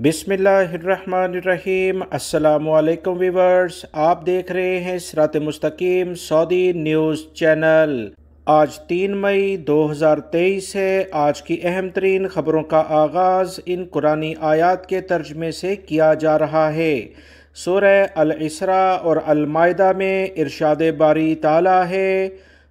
बिस्मिल्लाहिर्रहमानिर्रहीम। अस्सलामुअलैकुम व्यूअर्स, आप देख रहे हैं सिरात मुस्तकीम सऊदी न्यूज़ चैनल। आज 3 मई 2023 है। आज की अहम तरीन ख़बरों का आगाज़ इन कुरानी आयात के तर्जमे से किया जा रहा है। सूरह अल इसरा और अल माइदा में इरशाद बारी ताला है,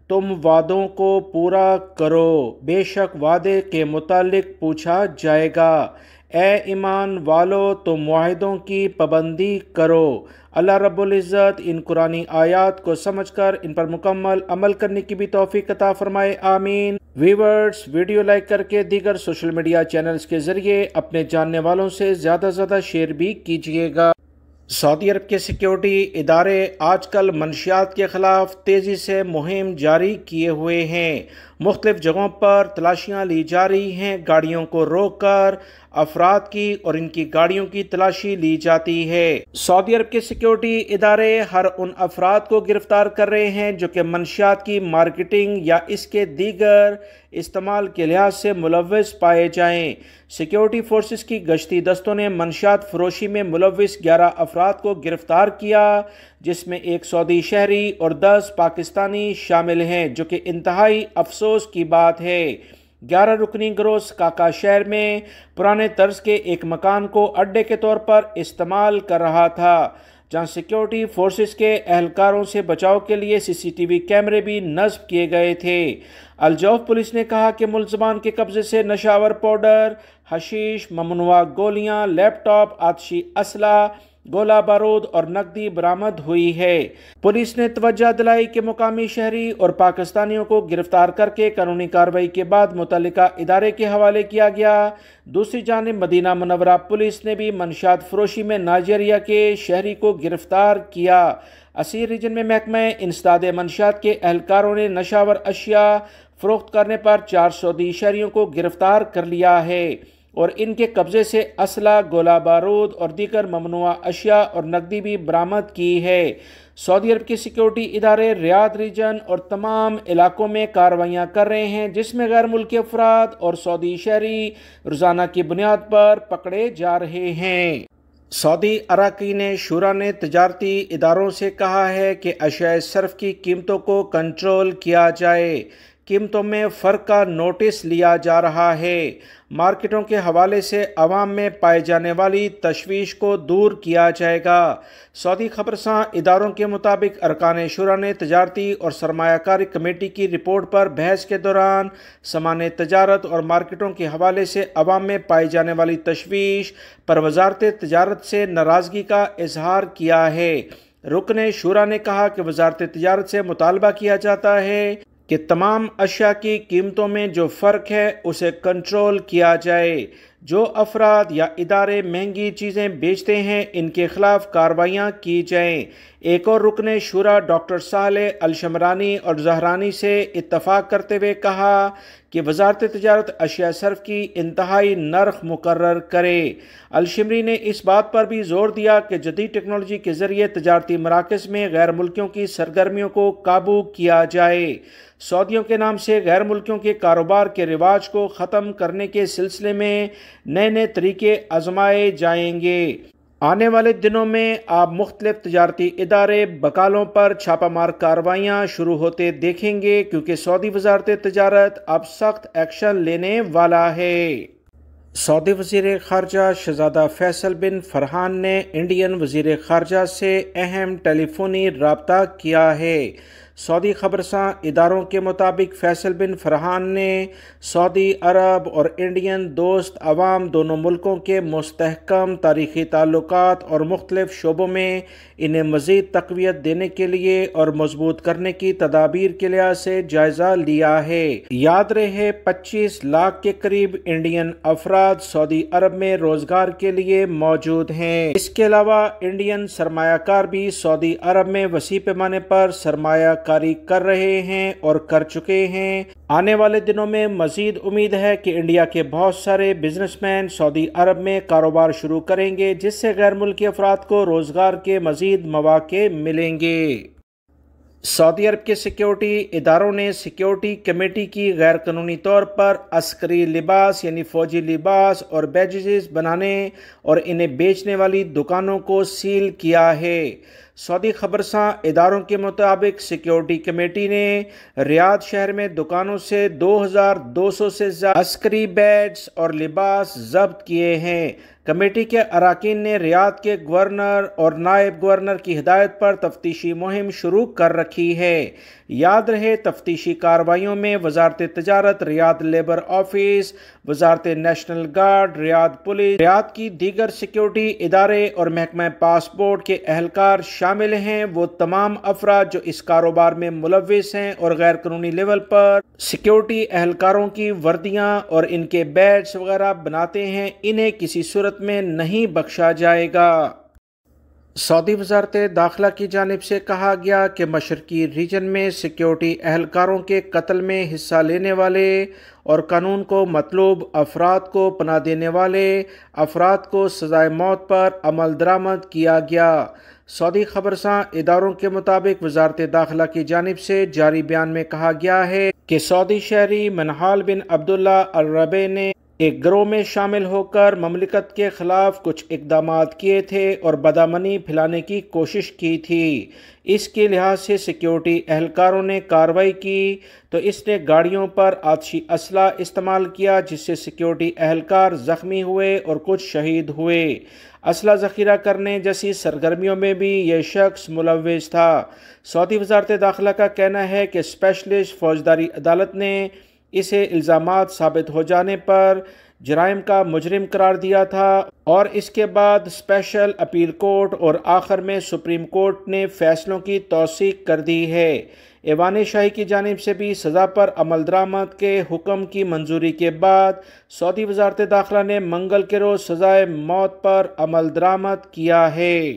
तुम वादों को पूरा करो, बेशक वादे के मुतालिक पूछा जाएगा। ए ईमान वालो, तुम मुआहिदों की पाबंदी करो। अल्लाह रब्बुल इज़्ज़त इन कुरानी आयात को समझकर इन पर मुकम्मल अमल करने की भी तौफीक अता फरमाए, आमीन। व्यूअर्स, वीडियो लाइक करके दीगर सोशल मीडिया चैनल्स के ज़रिए अपने जानने वालों से ज़्यादा से ज़्यादा शेयर भी कीजिएगा। सऊदी अरब के सिक्योरिटी इदारे आजकल मनशियात के ख़िलाफ़ तेज़ी से मुहिम जारी किए हुए हैं। मुख्तलिफ़ जगहों पर तलाशियाँ ली जा रही हैं। गाड़ियों को रोक कर अफराद की और इनकी गाड़ियों की तलाशी ली जाती है। सऊदी अरब के सिक्योरिटी इदारे हर उन अफराद को गिरफ्तार कर रहे हैं जो कि मनशियात की मार्केटिंग या इसके दीगर इस्तेमाल के लिहाज से मुलव्वस पाए जाएं। सिक्योरिटी फोर्सेस की गश्ती दस्तों ने मनशियात फरोशी में मुलव्वस 11 अफराद को गिरफ्तार किया, जिसमें एक सऊदी शहरी और 10 पाकिस्तानी शामिल हैं, जो कि इंतहाई अफसोस की बात है। 11 रुकनी गिरोह काका शहर में पुराने तर्ज के एक मकान को अड्डे के तौर पर इस्तेमाल कर रहा था, जहां सिक्योरिटी फोर्सेस के एहलकारों से बचाव के लिए सीसीटीवी कैमरे भी नस्ब किए गए थे। अलजौफ पुलिस ने कहा कि मुलजमान के कब्जे से नशावर पाउडर, हशीश, ममनुआ गोलियां, लैपटॉप, आतिशी असला, गोला बारूद और नकदी बरामद हुई है। पुलिस ने तवज्जो दिलाई कि मुकामी शहरी और पाकिस्तानियों को गिरफ्तार करके कानूनी कार्रवाई के बाद मुतल्लिका इदारे के हवाले किया गया। दूसरी जानिब मदीना मुनव्वरा पुलिस ने भी मनशियात फरोशी में नाइजीरिया के शहरी को गिरफ्तार किया। असीर रीजन में महकमा इंसदाद मनशियात के एहलकारों ने नशावर अशिया फरोख्त करने पर 4 सऊदी शहरियों को गिरफ्तार कर लिया है और इनके कब्जे से असला, गोला बारूद और दीगर ममनुआ अशिया और नकदी भी बरामद की है। सऊदी अरब के सिक्योरिटी इदारे रियाद रीजन और तमाम इलाकों में कार्रवाइयाँ कर रहे हैं, जिसमें गैर मुल्की अफराद और सऊदी शहरी रोज़ाना की बुनियाद पर पकड़े जा रहे हैं। सऊदी अरकान शुरा ने तजारती इदारों से कहा है कि अशिया सर्फ की कीमतों को कंट्रोल किया जाए। कीमतों में फ़र्क का नोटिस लिया जा रहा है। मार्केटों के हवाले से अवाम में पाई जाने वाली तशवीश को दूर किया जाएगा। सऊदी खबरसां इदारों के मुताबिक अरकान शुरा ने तजारती और सरमायाकारी कमेटी की रिपोर्ट पर बहस के दौरान सामान तजारत और मार्केटों के हवाले से अवाम में पाई जाने वाली तशवीश पर वजारत तजारत से नाराज़गी का इजहार किया है। रुकन शुरा ने कहा कि वजारत तजारत से मुतालबा किया जाता है कि तमाम अशिया की कीमतों में जो फ़र्क है उसे कंट्रोल किया जाए। जो अफराद या इदारे महंगी चीज़ें बेचते हैं, इनके खिलाफ कार्रवाइयाँ की जाएँ। एक और रुकन शुरा डॉक्टर सालेह अल शमरानी और जहरानी से इत्तफाक करते हुए कहा कि वजारत तजारत अशिया सर्फ की इंतहाई नर्ख मुकर्रर करे। अलशमरी ने इस बात पर भी जोर दिया कि जदीद टेक्नोलॉजी के ज़रिए तजारती मराकज़ में गैर मुल्कियों की सरगर्मियों को काबू किया जाए। सऊदियों के नाम से गैर मुल्कियों के कारोबार के रिवाज को ख़त्म करने के सिलसिले में नए नए तरीके आजमाए जाएंगे। आने वाले दिनों में आप मुख्तलिफ तजारती इदारे बकालों पर छापामार कार्रवाइयाँ शुरू होते देखेंगे, क्योंकि सऊदी वजारत तजारत अब सख्त एक्शन लेने वाला है। सऊदी वज़ीर ख़ारजा शहज़ादा फैसल बिन फरहान ने इंडियन वज़ीर ख़ारजा से अहम टेलीफोनी रब्ता किया है। सऊदी खबरसां इदारों के मुताबिक फैसल बिन फरहान ने सऊदी अरब और इंडियन दोस्त अवाम दोनों मुल्कों के मुस्तहकम तारीख़ी ताल्लुकात और मुख्तलिफ शोबों में इन्हें मज़ीद तक़वियत देने के लिए और मजबूत करने की तदाबीर के लिहाज से जायज़ा लिया है। याद रहे 25 लाख के करीब इंडियन अफराद सऊदी अरब में रोज़गार के लिए मौजूद हैं। इसके अलावा इंडियन सरमायाकार भी सऊदी अरब में वसी पैमाने पर सरमाया कारी कर रहे हैं और कर चुके हैं। आने वाले दिनों में मजीद उम्मीद है कि इंडिया के बहुत सारे बिजनेसमैन सऊदी अरब में कारोबार शुरू करेंगे, जिससे गैर मुल्की अफराद को रोजगार के मजीद मौके मिलेंगे। سعودی عرب کے سیکیورٹی اداروں نے سیکیورٹی کمیٹی کی غیر قانونی طور پر عسکری لباس یعنی فوجی لباس اور بیجز بنانے اور انہیں بیچنے والی دکانوں کو سیل کیا ہے۔ سعودی خبرساں اداروں کے مطابق سیکیورٹی کمیٹی نے ریاض شہر میں دکانوں سے 2200 سے زیادہ عسکری بیجز اور لباس ضبط کیے ہیں۔ کمیٹی کے اراکین نے ریاض کے گورنر اور نائب گورنر کی ہدایت پر تفتیشی مہم شروع کر رکھی ہے۔ یاد رہے تفتیشی کارروائیوں میں وزارت تجارت، ریاض لیبر آفس، وزارت نیشنل گارڈ، ریاض پولیس، ریاض کی دیگر سیکیورٹی ادارے اور محکمہ پاسپورٹ کے اہلکار شامل ہیں۔ وہ تمام افراد جو اس کاروبار میں ملوث ہیں اور غیر قانونی لیول پر سیکیورٹی اہلکاروں کی وردیاں اور ان کے بیڈز وغیرہ بناتے ہیں، انہیں کسی صورت میں نہیں بخشا جائے گا۔ سعودی وزارت داخلہ کی جانب سے کہا گیا کہ مشرقی ریجن میں سیکیورٹی اہلکاروں کے قتل میں حصہ لینے والے اور قانون کو مطلوب افراد کو پناہ دینے والے افراد کو سزائے موت پر عمل درآمد کیا گیا۔ سعودی خبرساں اداروں کے مطابق وزارت داخلہ کی جانب سے جاری بیان میں کہا گیا ہے کہ سعودی شہری منہال بن عبداللہ الربیع نے ایک گروہ میں شامل ہو کر مملکت کے خلاف کچھ اقدامات کیے تھے اور بدامنی پھیلانے کی کوشش کی تھی۔ اس کے لحاظ سے سیکیورٹی اہلکاروں نے کارروائی کی تو اس نے گاڑیوں پر آتشی اسلحہ استعمال کیا جس سے سیکیورٹی اہلکار زخمی ہوئے اور کچھ شہید ہوئے۔ اسلحہ ذخیرہ کرنے جیسی سرگرمیوں میں بھی یہ شخص ملوث تھا۔ سعودی وزارت داخلہ کا کہنا ہے کہ اسپیشلسٹ فوجداری عدالت نے اسے الزامات ثابت ہو جانے پر جرائم کا مجرم قرار دیا تھا اور اس کے بعد اسپیشل اپیل کورٹ اور آخر میں سپریم کورٹ نے فیصلوں کی توثیق کر دی ہے۔ ایوان شاہی کی جانب سے بھی سزا پر عمل درآمد کے حکم کی منظوری کے بعد سعودی وزارت داخلہ نے منگل کے روز سزائے موت پر عمل درآمد کیا ہے۔